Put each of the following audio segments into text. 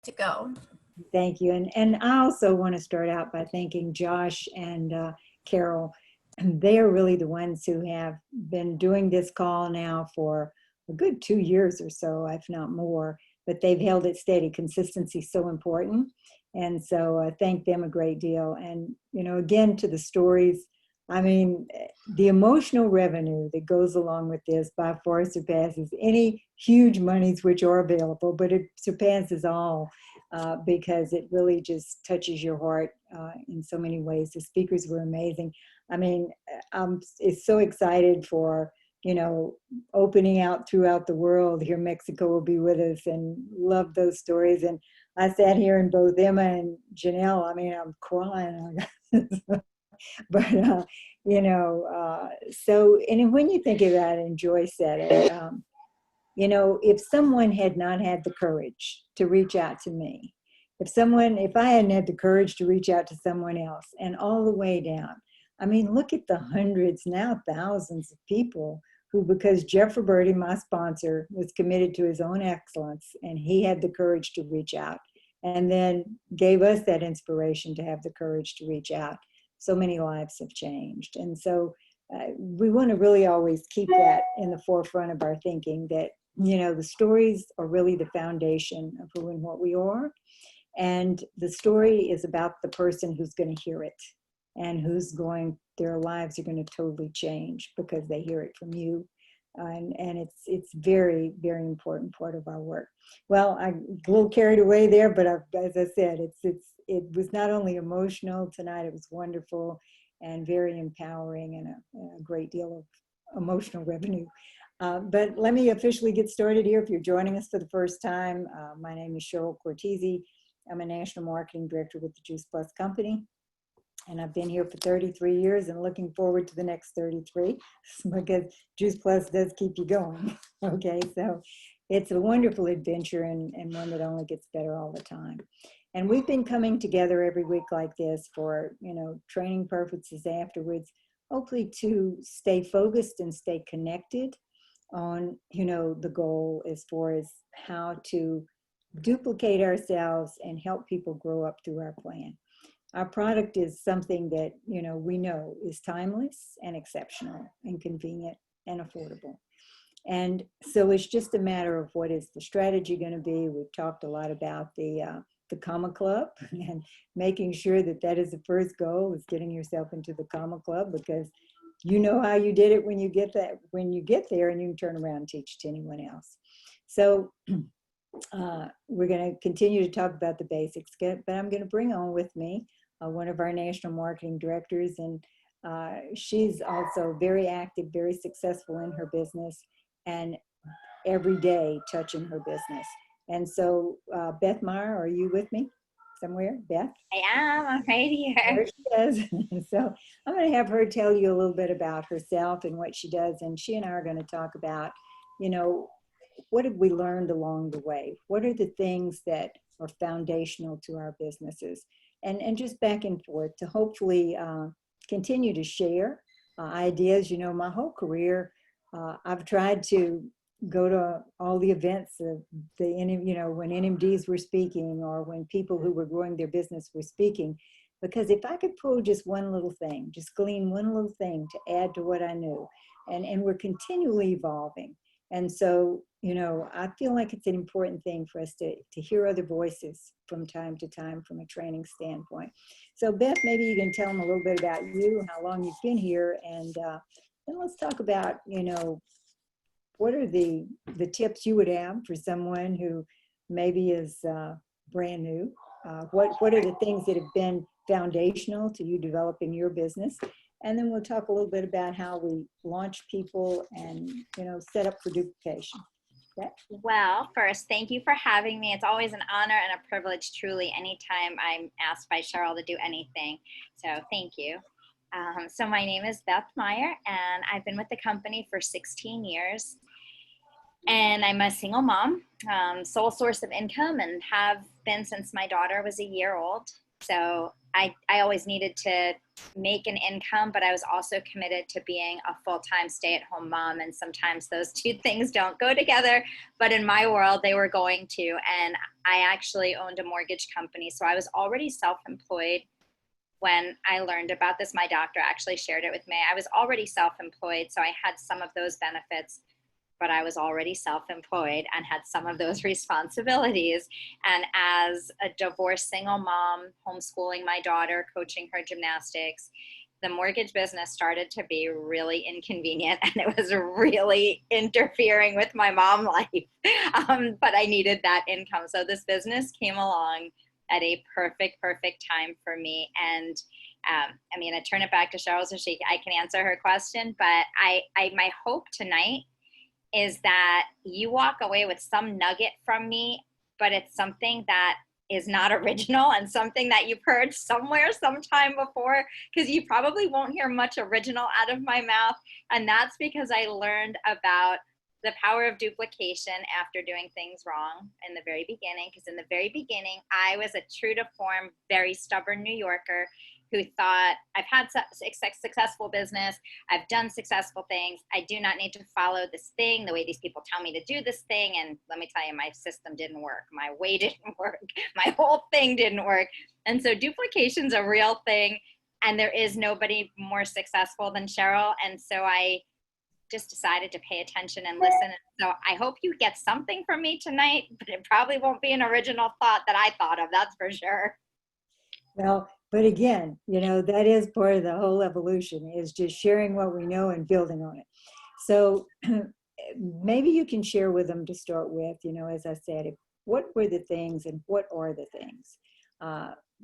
to go. Thank you. And I also want to start out by thanking Josh and Carol. They are really the ones who have been doing this call now for a good 2 years or so, if not more, but they've held it steady. Consistency is so important. And so I thank them a great deal. And, you know, again, to the stories, I mean, the emotional revenue that goes along with this by far surpasses any huge monies which are available, but it surpasses all because it really just touches your heart in so many ways. The speakers were amazing. I mean, I'm so excited for, you know, opening out throughout the world. Here, Mexico will be with us, and love those stories. And I sat here and both Emma and Janelle, I mean, I'm crying. But, you know, so, and when you think about it, and Joy said it, you know, if someone had not had the courage to reach out to me, if I hadn't had the courage to reach out to someone else, and all the way down, I mean, look at the hundreds, now thousands of people who, because Jeff Roberti, my sponsor, was committed to his own excellence, and he had the courage to reach out, and then gave us that inspiration to have the courage to reach out. So many lives have changed. And so we want to really always keep that in the forefront of our thinking, that, you know, the stories are really the foundation of who and what we are. And the story is about the person who's going to hear it, and their lives are going to totally change because they hear it from you. And it's very, very important part of our work. Well, I'm a little carried away there, but as I said, it was not only emotional tonight, it was wonderful and very empowering, and a great deal of emotional revenue. But let me officially get started here. If you're joining us for the first time, my name is Cheryl Cortese. I'm a National Marketing Director with the Juice Plus Company. And I've been here for 33 years and looking forward to the next 33 because Juice Plus does keep you going. Okay, so it's a wonderful adventure, and one that only gets better all the time. And we've been coming together every week like this for, you know, training purposes afterwards, hopefully to stay focused and stay connected on, you know, the goal as far as how to duplicate ourselves and help people grow up through our plan. Our product is something that, you know, we know is timeless and exceptional and convenient and affordable. And so it's just a matter of what is the strategy going to be. We've talked a lot about the Comma Club and making sure that that is the first goal, is getting yourself into the Comma Club, because you know how you did it when you get there, and you can turn around and teach it to anyone else. So we're going to continue to talk about the basics, but I'm going to bring on with me one of our national marketing directors, and she's also very active, very successful in her business, and every day touching her business. And so Beth Meyer, are you with me somewhere? Beth? I am. I'm right here. There she is. So I'm going to have her tell you a little bit about herself and what she does, and she and I are going to talk about, you know, what have we learned along the way? What are the things that are foundational to our businesses? And just back and forth to hopefully continue to share ideas. You know, my whole career, I've tried to go to all the events of you know, when NMDs were speaking, or when people who were growing their business were speaking, because if I could pull just one little thing, just glean one little thing to add to what I knew, and we're continually evolving. And so, you know, I feel like it's an important thing for us to hear other voices from time to time from a training standpoint. So Beth, maybe you can tell them a little bit about you, how long you've been here, and then let's talk about, you know, what are the tips you would have for someone who maybe is brand new? What are the things that have been foundational to you developing your business? And then we'll talk a little bit about how we launch people and, you know, set up for duplication. Okay? Well, first, thank you for having me. It's always an honor and a privilege, truly, anytime I'm asked by Cheryl to do anything. So thank you. So my name is Beth Meyer, and I've been with the company for 16 years. And I'm a single mom, sole source of income, and have been since my daughter was a year old. So I always needed to make an income, but I was also committed to being a full-time stay-at-home mom. And sometimes those two things don't go together, but in my world, they were going to. And I actually owned a mortgage company. So I was already self-employed when I learned about this. My doctor actually shared it with me. I was already self-employed, so I had some of those benefits, but I was already self-employed and had some of those responsibilities. And as a divorced single mom, homeschooling my daughter, coaching her gymnastics, the mortgage business started to be really inconvenient, and it was really interfering with my mom life. But I needed that income. So this business came along at a perfect time for me. And I mean, I turn it back to Cheryl so I can answer her question. But my hope tonight is that you walk away with some nugget from me, but it's something that is not original and something that you've heard somewhere sometime before, because you probably won't hear much original out of my mouth. And that's because I learned about the power of duplication after doing things wrong in the very beginning. Because in the very beginning, I was a true to form, very stubborn New Yorker who thought, I've had successful business, I've done successful things, I do not need to follow this thing the way these people tell me to do this thing. And let me tell you, my system didn't work, my way didn't work, my whole thing didn't work. And so duplication's a real thing, and there is nobody more successful than Cheryl. And so I just decided to pay attention and listen. So I hope you get something from me tonight, but it probably won't be an original thought that I thought of, that's for sure. Well, but again, that is part of the whole evolution, is just sharing what we know and building on it. So maybe you can share with them to start with, as I said, what were the things and what are the things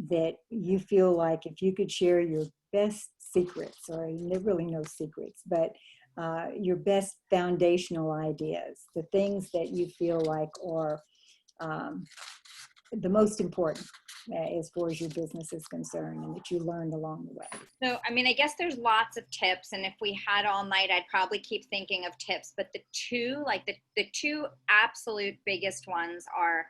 that you feel like if you could share your best secrets, or really no secrets, but your best foundational ideas, the things that you feel like are the most important as far as your business is concerned and that you learned along the way. So, I mean, I guess there's lots of tips, and if we had all night, I'd probably keep thinking of tips, but the two absolute biggest ones are,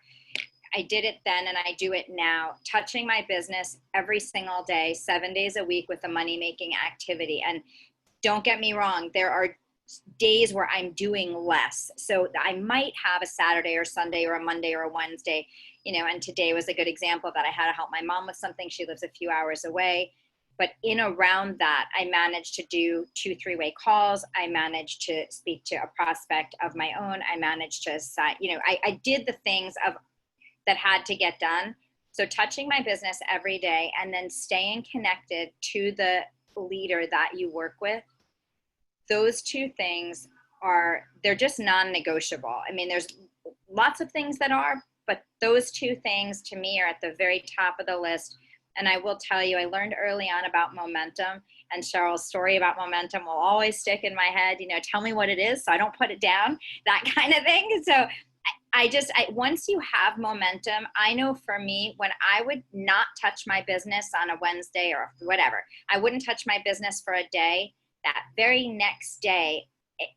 I did it then and I do it now, touching my business every single day, 7 days a week with a money-making activity. And don't get me wrong, there are days where I'm doing less. So I might have a Saturday or Sunday or a Monday or a Wednesday, and today was a good example that I had to help my mom with something. She lives a few hours away. But in around that, I managed to do 2 3-way calls. I managed to speak to a prospect of my own. I managed to, I did the things that had to get done. So touching my business every day and then staying connected to the leader that you work with, those two things they're just non-negotiable. I mean, there's lots of things that are, but those two things to me are at the very top of the list. And I will tell you, I learned early on about momentum, and Cheryl's story about momentum will always stick in my head. Tell me what it is so I don't put it down, that kind of thing. So once you have momentum, I know for me, when I would not touch my business on a Wednesday or whatever, I wouldn't touch my business for a day. That very next day,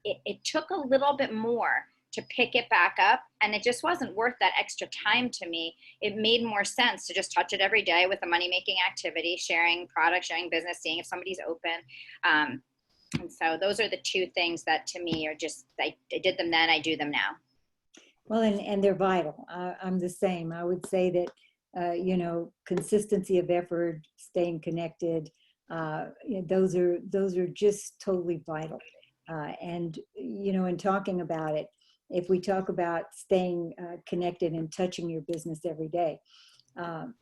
it took a little bit more to pick it back up, and it just wasn't worth that extra time to me. It made more sense to just touch it every day with a money-making activity, sharing products, sharing business, seeing if somebody's open. And so those are the two things that to me are just, I did them then, I do them now. Well, and they're vital. I'm the same. I would say that, consistency of effort, staying connected, those are just totally vital. And, in talking about it, if we talk about staying connected and touching your business every day, and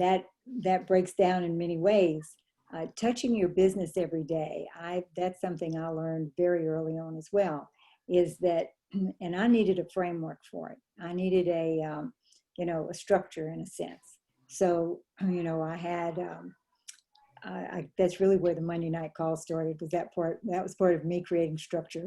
that breaks down in many ways. Touching your business every day, that's something I learned very early on as well, is that, and I needed a framework for it. I needed a structure in a sense. So, I had, that's really where the Monday night call started, was that was part of me creating structure,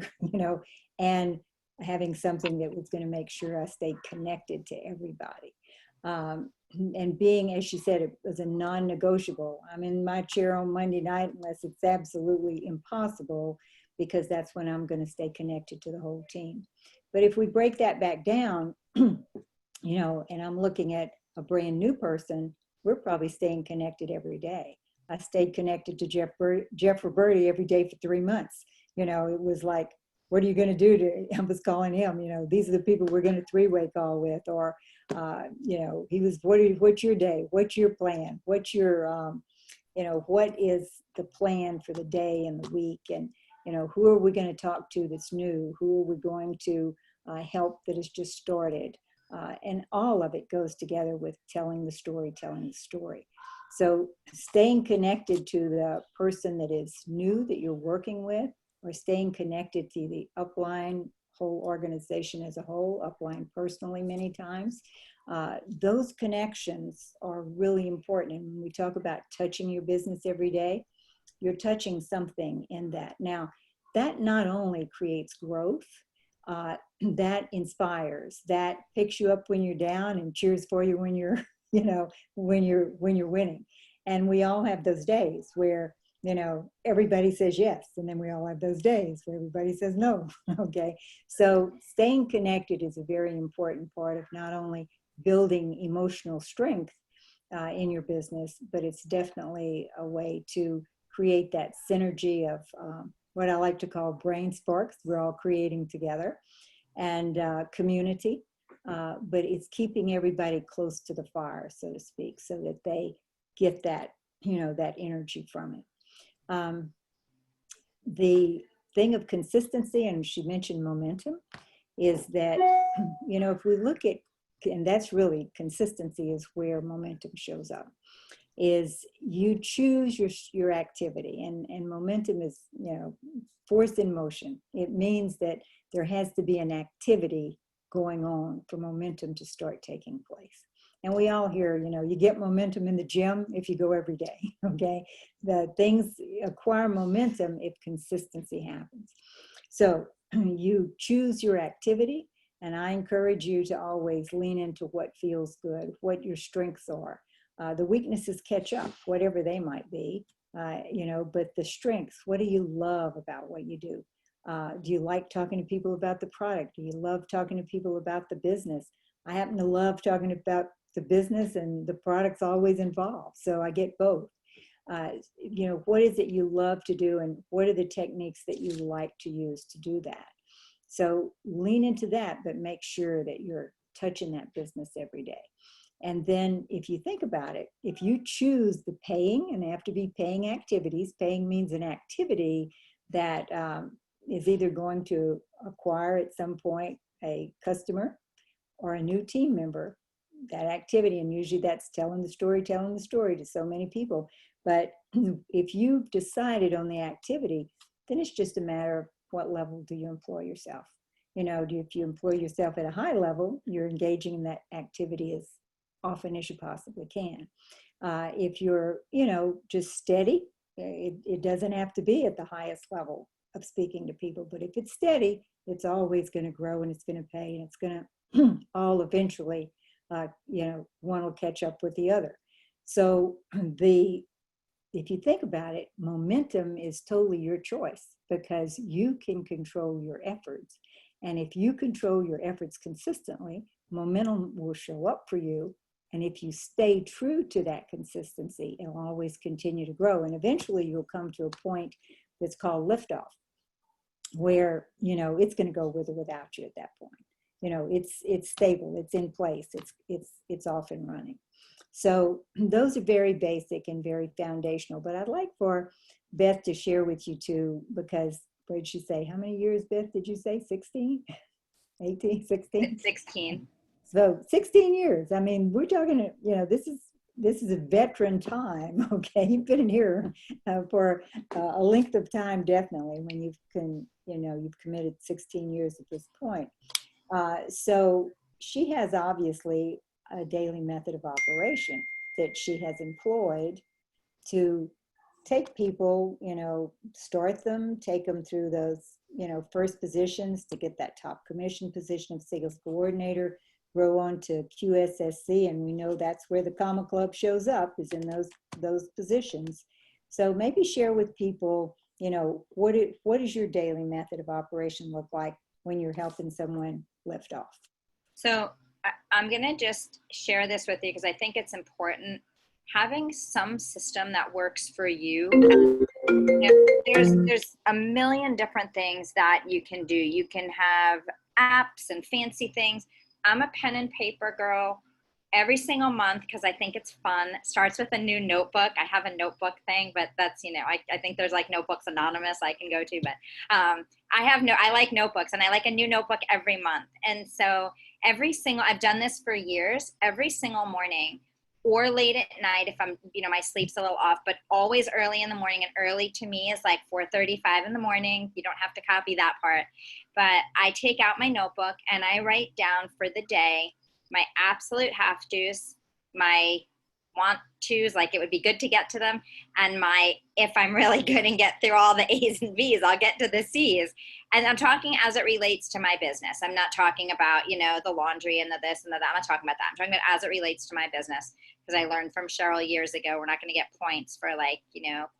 and having something that was going to make sure I stayed connected to everybody. And being, as she said, it was a non-negotiable. I'm in my chair on Monday night unless it's absolutely impossible, because that's when I'm going to stay connected to the whole team. But if we break that back down, and I'm looking at a brand new person, we're probably staying connected every day. I stayed connected to Jeff Roberti every day for 3 months. It was like, what are you going to do I was calling him, these are the people we're going to three-way call with, or, he was, what's your day? What's your plan? What's your, what is the plan for the day and the week? And, who are we going to talk to that's new? Who are we going to help that has just started? And all of it goes together with telling the story. So staying connected to the person that is new that you're working with, or staying connected to the upline whole organization as a whole, upline personally many times, those connections are really important. And when we talk about touching your business every day, you're touching something in that. Now, that not only creates growth, that inspires, that picks you up when you're down and cheers for you when you're, when you're winning. And we all have those days where, everybody says yes. And then we all have those days where everybody says no. Okay. So staying connected is a very important part of not only building emotional strength in your business, but it's definitely a way to create that synergy of what I like to call brain sparks. We're all creating together, and community, but it's keeping everybody close to the fire, so to speak, so that they get that, that energy from it. The thing of consistency, and she mentioned momentum, is that, if we look at, and that's really consistency is where momentum shows up, is you choose your activity, and momentum is, force in motion. It means that there has to be an activity going on for momentum to start taking place. And we all hear, you get momentum in the gym if you go every day, okay? The things acquire momentum if consistency happens. So you choose your activity, and I encourage you to always lean into what feels good, what your strengths are. The weaknesses catch up, whatever they might be, but the strengths, what do you love about what you do? Do you like talking to people about the product? Do you love talking to people about the business? I happen to love talking about the business, and the product's always involved, so I get both. What is it you love to do, and what are the techniques that you like to use to do that? So lean into that, but make sure that you're touching that business every day. And then if you think about it, if you choose the paying, and they have to be paying activities, paying means an activity that is either going to acquire at some point a customer or a new team member, that activity, and usually that's telling the story to so many people. But if you've decided on the activity, then it's just a matter of what level do you employ yourself. If you employ yourself at a high level, you're engaging in that activity as often as you possibly can. If you're, just steady, it doesn't have to be at the highest level of speaking to people, but if it's steady, it's always going to grow, and it's going to pay, and it's going to all eventually, one will catch up with the other. So if you think about it, momentum is totally your choice, because you can control your efforts. And if you control your efforts consistently, momentum will show up for you. And if you stay true to that consistency, it'll always continue to grow. And eventually you'll come to a point that's called liftoff, where, it's going to go with or without you at that point. It's stable, it's in place, it's off and running. So those are very basic and very foundational, but I'd like for Beth to share with you too, because what did she say? How many years, Beth, did you say? 16, 18, 16? 16. So 16 years. I mean, we're talking, this is a veteran time, okay? You've been in here for a length of time, definitely, when you've committed 16 years at this point. So she has obviously a daily method of operation that she has employed to take people, start them, take them through those, first positions to get that top commission position of sales coordinator, grow on to QSSC, and we know that's where the Comma Club shows up, is in those positions. So maybe share with people, what does your daily method of operation look like when you're helping someone lift off? So I'm going to just share this with you because I think it's important. having some system that works for you. You know, there's a million different things that you can do. You can have apps and fancy things. I'm a pen and paper girl every single month because I think it's fun. It starts with a new notebook. I have a notebook thing, but that's, I think there's like Notebooks Anonymous I can go to, but I like notebooks, and I like a new notebook every month. And so I've done this for years, every single morning or late at night if I'm, my sleep's a little off, but always early in the morning. And early to me is like 4:35 in the morning. You don't have to copy that part, but I take out my notebook and I write down for the day my absolute have tos, my want tos, like it would be good to get to them, and my, if I'm really good and get through all the A's and B's, I'll get to the C's. And I'm talking as it relates to my business. I'm not talking about, the laundry and the this and the that. I'm not talking about that. I'm talking about as it relates to my business, because I learned from Cheryl years ago, we're not going to get points for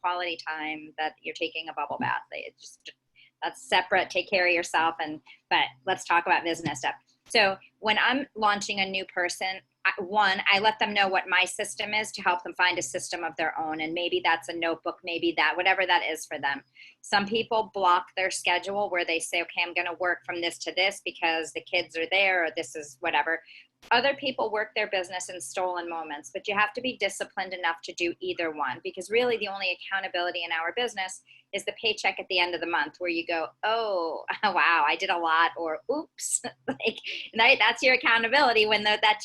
quality time that you're taking a bubble bath. That's separate. Take care of yourself. But let's talk about business stuff. So when I'm launching a new person, I let them know what my system is to help them find a system of their own. And maybe that's a notebook, maybe that, whatever that is for them. Some people block their schedule where they say, okay, I'm going to work from this to this because the kids are there, or this is whatever. Other people work their business in stolen moments, but you have to be disciplined enough to do either one, because really the only accountability in our business is the paycheck at the end of the month, where you go, oh, wow, I did a lot, or oops, that's your accountability when that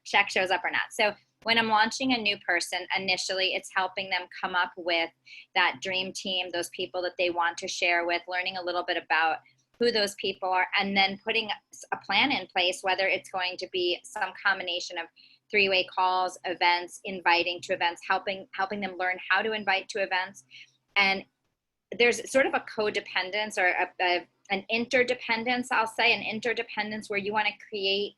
check shows up or not. So when I'm launching a new person, initially it's helping them come up with that dream team, those people that they want to share with, learning a little bit about who those people are, and then putting a plan in place, whether it's going to be some combination of three-way calls, events, inviting to events, helping them learn how to invite to events. And there's sort of a codependence, or an interdependence, I'll say, an interdependence where you want to create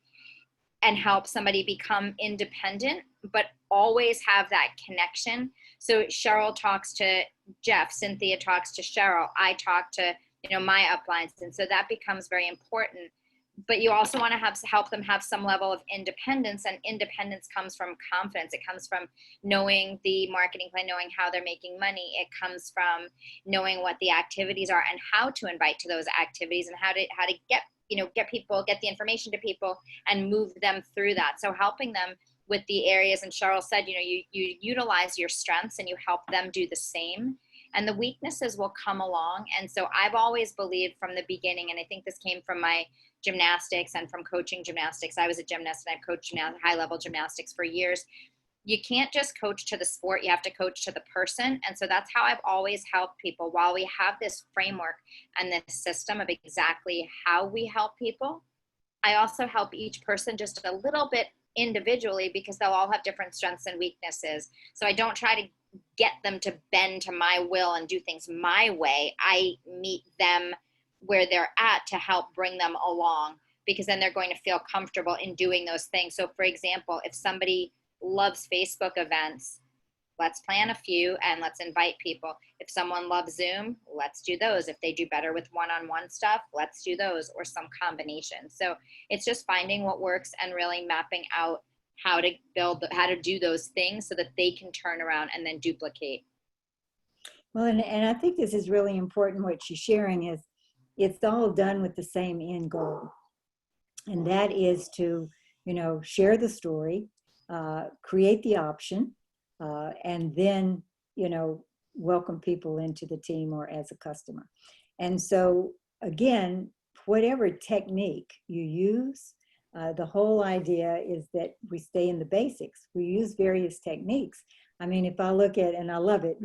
and help somebody become independent, but always have that connection. So Cheryl talks to Jeff, Cynthia talks to Cheryl, I talk to my uplines. And so that becomes very important. But you also want to help them have some level of independence, and independence comes from confidence. It comes from knowing the marketing plan, knowing how they're making money. It comes from knowing what the activities are and how to invite to those activities, and how to get the information to people and move them through that. So helping them with the areas, and Cheryl said, you utilize your strengths and you help them do the same, and the weaknesses will come along. And so I've always believed from the beginning, and I think this came from my gymnastics and from coaching gymnastics. I was a gymnast and I've coached high-level gymnastics for years. You can't just coach to the sport, you have to coach to the person. And so that's how I've always helped people. While we have this framework and this system of exactly how we help people, I also help each person just a little bit individually, because they'll all have different strengths and weaknesses. So I don't try to get them to bend to my will and do things my way. I meet them where they're at to help bring them along, because then they're going to feel comfortable in doing those things. So for example, if somebody loves Facebook events, let's plan a few and let's invite people. If someone loves Zoom, let's do those. If they do better with one-on-one stuff, let's do those, or some combination. So it's just finding what works and really mapping out how to do those things so that they can turn around and then duplicate. Well, and I think this is really important. What she's sharing is it's all done with the same end goal. And that is to, share the story, create the option, and then, welcome people into the team or as a customer. And so again, whatever technique you use, the whole idea is that we stay in the basics. We use various techniques. I mean, if I look at, and I love it,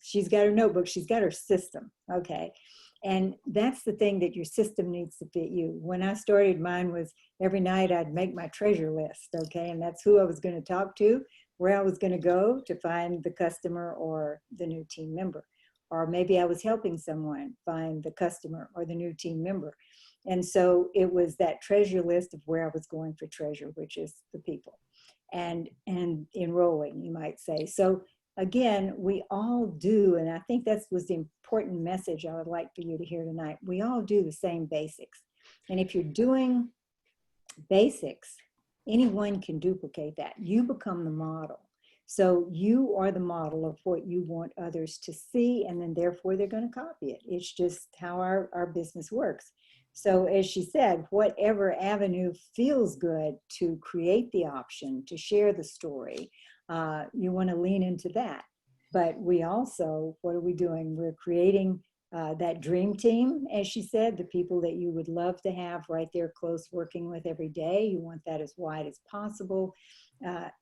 she's got her notebook, she's got her system, okay? And that's the thing, that your system needs to fit you. When I started, mine was every night I'd make my treasure list, okay? And that's who I was going to talk to, where I was going to go to find the customer or the new team member. Or maybe I was helping someone find the customer or the new team member. And so it was that treasure list of where I was going for treasure, which is the people, and enrolling, you might say. So again, we all do, and I think that was the important message I would like for you to hear tonight. We all do the same basics. And if you're doing basics, anyone can duplicate that. You become the model. So you are the model of what you want others to see, and then therefore they're going to copy it. It's just how our business works. So as she said, whatever avenue feels good to create the option, to share the story, you want to lean into that. But we also, what are we doing? We're creating that dream team, as she said, the people that you would love to have right there close working with every day. You want that as wide as possible.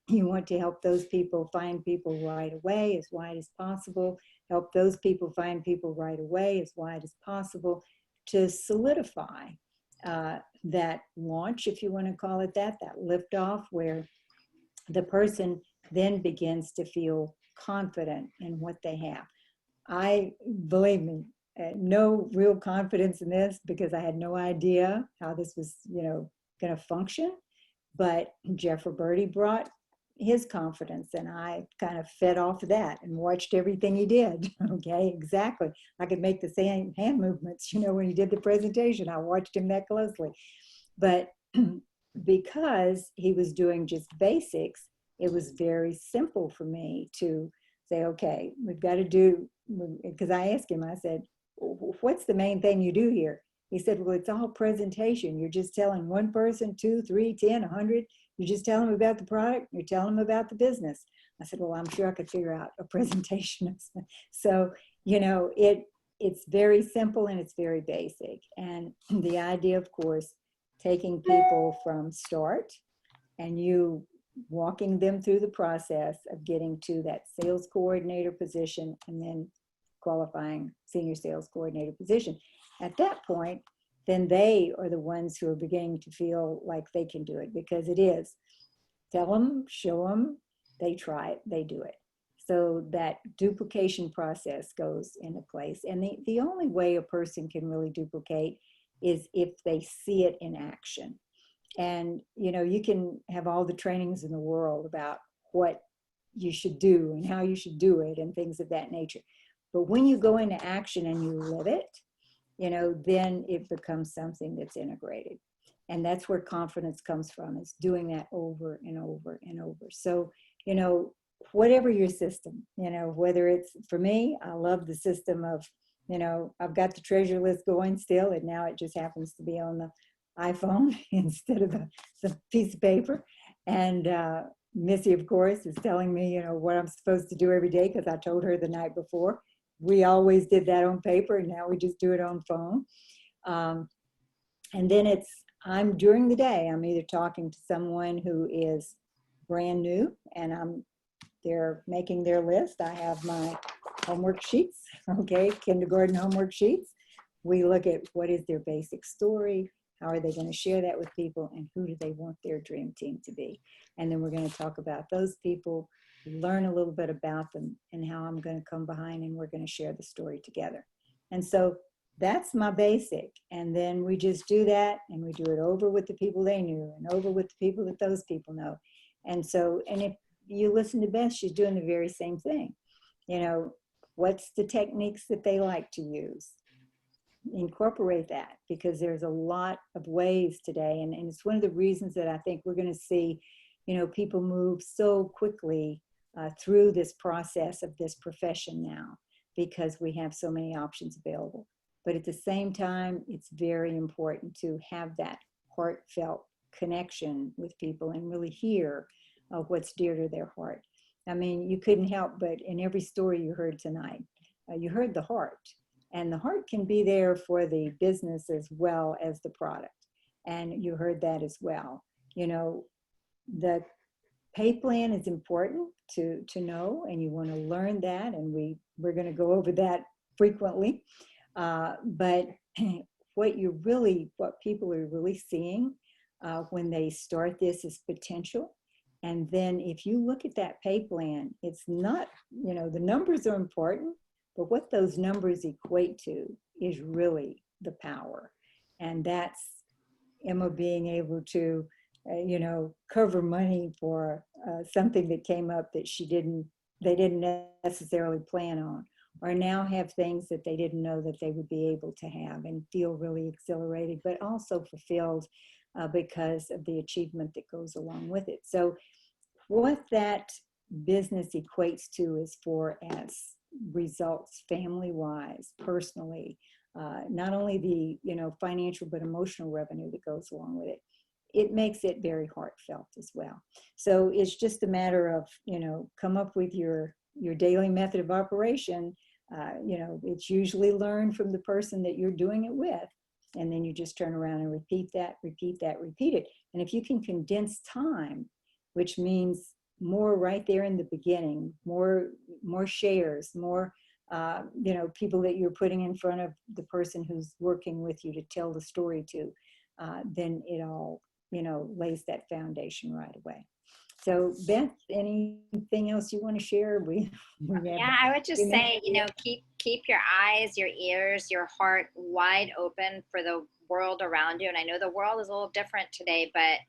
You want to help those people find people right away, as wide as possible. Help those people find people right away, as wide as possible, to solidify that launch, if you want to call it that liftoff, where the person then begins to feel confident in what they have. I, believe me, no real confidence in this because I had no idea how this was, going to function. But Jeff Roberti brought his confidence, and I kind of fed off of that and watched everything he did. Okay, exactly. I could make the same hand movements, when he did the presentation. I watched him that closely. But because he was doing just basics, it was very simple for me to say, okay, we've got to do, because I asked him, I said, what's the main thing you do here? He said, well, it's all presentation. You're just telling one person, 2, 3, 10, 100. You just tell them about the product. You're telling them about the business. I said, well, I'm sure I could figure out a presentation. So, it's very simple and it's very basic. And the idea, of course, taking people from start and you walking them through the process of getting to that sales coordinator position and then qualifying senior sales coordinator position. At that point, then they are the ones who are beginning to feel like they can do it, because it is tell them, show them, they try it, they do it. So that duplication process goes into place. And the only way a person can really duplicate is if they see it in action. And, you can have all the trainings in the world about what you should do and how you should do it and things of that nature. But when you go into action and you live it, then it becomes something that's integrated. And that's where confidence comes from, is doing that over and over and over. So, whatever your system, whether it's, for me, I love the system of, I've got the treasure list going still, and now it just happens to be on the iPhone instead of the piece of paper. And Missy, of course, is telling me, what I'm supposed to do every day, because I told her the night before. We always did that on paper, and now we just do it on phone. And then I'm during the day, I'm either talking to someone who is brand new and they're making their list. I have my homework sheets, okay, kindergarten homework sheets. We look at what is their basic story, how are they going to share that with people, and who do they want their dream team to be? And then we're going to talk about those people, learn a little bit about them, and how I'm going to come behind and we're going to share the story together. And so that's my basic. And then we just do that, and we do it over with the people they knew and over with the people that those people know. And so, and if you listen to Beth, she's doing the very same thing. What's the techniques that they like to use? Incorporate that, because there's a lot of ways today. And it's one of the reasons that I think we're going to see, people move so quickly through this process of this profession now, because we have so many options available. But at the same time, it's very important to have that heartfelt connection with people and really hear what's dear to their heart. I mean, you couldn't help but in every story you heard tonight, you heard the heart. And the heart can be there for the business as well as the product. And you heard that as well. The pay plan is important to know, and you want to learn that. And we're going to go over that frequently. But what people are really seeing when they start this is potential. And then if you look at that pay plan, it's not, the numbers are important, but what those numbers equate to is really the power. And that's Emma being able to, cover money for something that came up that they didn't necessarily plan on, or now have things that they didn't know that they would be able to have, and feel really exhilarated, but also fulfilled because of the achievement that goes along with it. So what that business equates to as far as results, family-wise, personally, not only the, financial, but emotional revenue that goes along with it. It makes it very heartfelt as well. So it's just a matter of, come up with your daily method of operation. It's usually learned from the person that you're doing it with. And then you just turn around and repeat that, repeat that, repeat it. And if you can condense time, which means more right there in the beginning, more shares, more, people that you're putting in front of the person who's working with you to tell the story to, then it all, lays that foundation right away. So Beth, anything else you want to share? We have Yeah, I would just say, keep your eyes, your ears, your heart wide open for the world around you. And I know the world is a little different today, but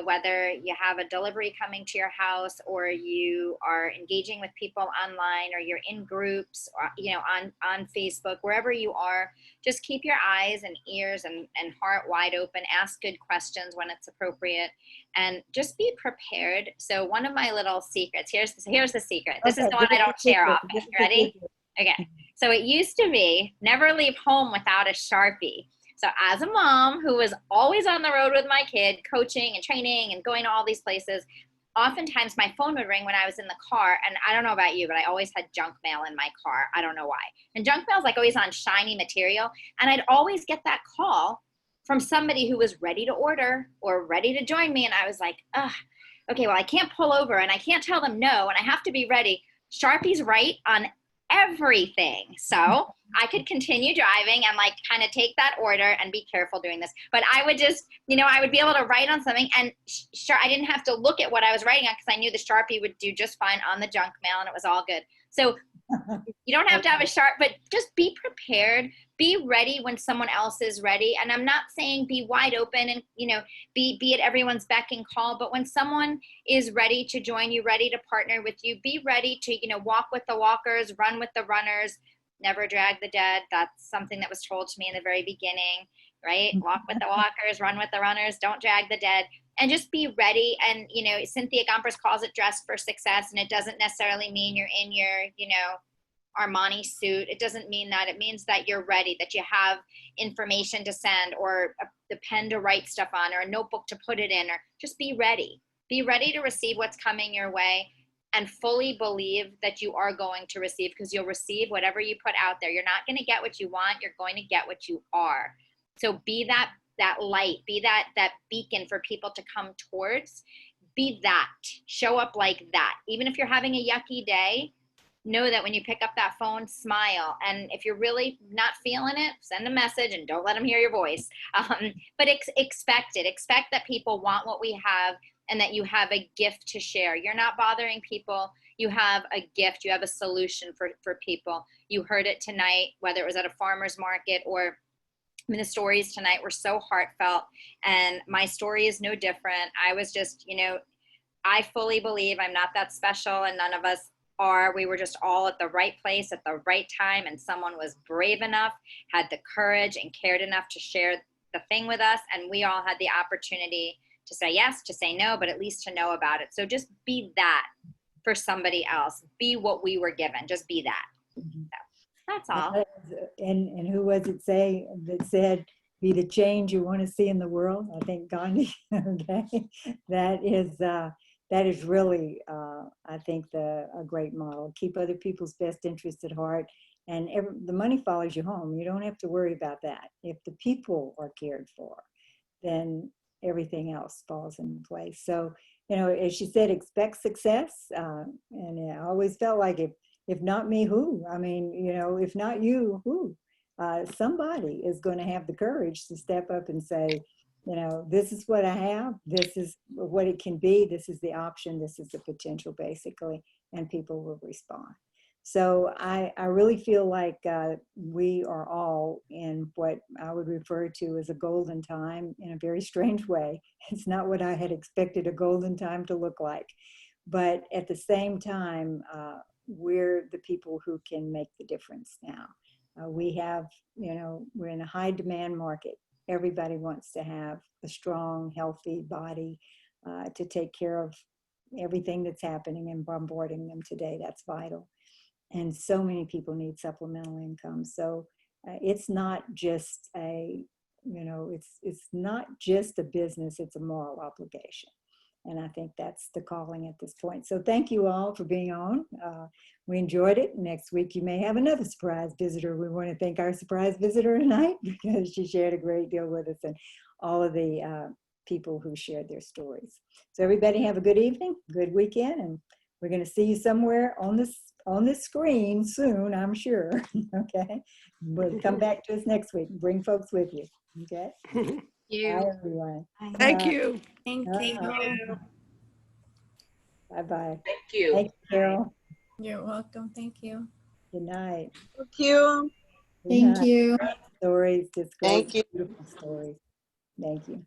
whether you have a delivery coming to your house, or you are engaging with people online, or you're in groups, or, on Facebook, wherever you are, just keep your eyes and ears and heart wide open. Ask good questions when it's appropriate, and just be prepared. So one of my little secrets, here's the secret. This is the one I don't share often. Ready? Okay. So it used to be never leave home without a Sharpie. So as a mom who was always on the road with my kid, coaching and training and going to all these places, oftentimes my phone would ring when I was in the car. And I don't know about you, but I always had junk mail in my car. I don't know why. And junk mail is like always on shiny material. And I'd always get that call from somebody who was ready to order or ready to join me. And I was like, okay, well, I can't pull over and I can't tell them no, and I have to be ready. Sharpie's right on everything. So I could continue driving and like kind of take that order and be careful doing this. But I would just, I would be able to write on something, and sure, I didn't have to look at what I was writing on because I knew the Sharpie would do just fine on the junk mail, and it was all good. So you don't have to have a sharp, but just be prepared, be ready when someone else is ready. And I'm not saying be wide open and, be at everyone's beck and call, but when someone is ready to join you, ready to partner with you, be ready to, walk with the walkers, run with the runners, never drag the dead. That's something that was told to me in the very beginning, right? Walk with the walkers, run with the runners, don't drag the dead. And just be ready. And, Cynthia Gompers calls it dress for success. And it doesn't necessarily mean you're in your, Armani suit. It doesn't mean that. It means that you're ready, that you have information to send, or the pen to write stuff on, or a notebook to put it in, or just be ready. Be ready to receive what's coming your way, and fully believe that you are going to receive, because you'll receive whatever you put out there. You're not going to get what you want. You're going to get what you are. So be that light, be that beacon for people to come towards. Be that. Show up like that. Even if you're having a yucky day, know that when you pick up that phone, smile. And if you're really not feeling it, send a message and don't let them hear your voice. But expect it. Expect that people want what we have, and that you have a gift to share. You're not bothering people. You have a gift. You have a solution for people. You heard it tonight, whether it was at a farmer's market or the stories tonight were so heartfelt, and my story is no different. I was just, I fully believe I'm not that special, and none of us are. We were just all at the right place at the right time, and someone was brave enough, had the courage, and cared enough to share the thing with us, and we all had the opportunity to say yes, to say no, but at least to know about it. So just be that for somebody else. Be what we were given. Just be that. Mm-hmm. So that's all. And who was it that said, be the change you want to see in the world? I think Gandhi. Okay, that is really, I think, a great model. Keep other people's best interests at heart, and the money follows you home. You don't have to worry about that. If the people are cared for, then everything else falls into place. So, as she said, expect success. And I always felt like, if not me, who? I mean, if not you, who? Somebody is going to have the courage to step up and say, this is what I have, this is what it can be, this is the option, this is the potential, basically, and people will respond. So I really feel like we are all in what I would refer to as a golden time, in a very strange way. It's not what I had expected a golden time to look like. But at the same time, we're the people who can make the difference now. We have, we're in a high demand market. Everybody wants to have a strong, healthy body to take care of everything that's happening and bombarding them today. That's vital. And so many people need supplemental income. So it's not just a, it's not just a business, it's a moral obligation. And I think that's the calling at this point. So thank you all for being on. We enjoyed it. Next week, you may have another surprise visitor. We want to thank our surprise visitor tonight because she shared a great deal with us and all of the people who shared their stories. So everybody have a good evening, good weekend, and we're going to see you somewhere on this screen soon, I'm sure. Okay. But come back to us next week. Bring folks with you. Okay. Bye, everyone. Thank you. Thank you. Bye-bye. Thank you. Thank you, Cheryl. You're welcome. Thank you. Good night. Thank you. Good Thank night. you. Stories, just great, Thank you. beautiful stories. Thank you.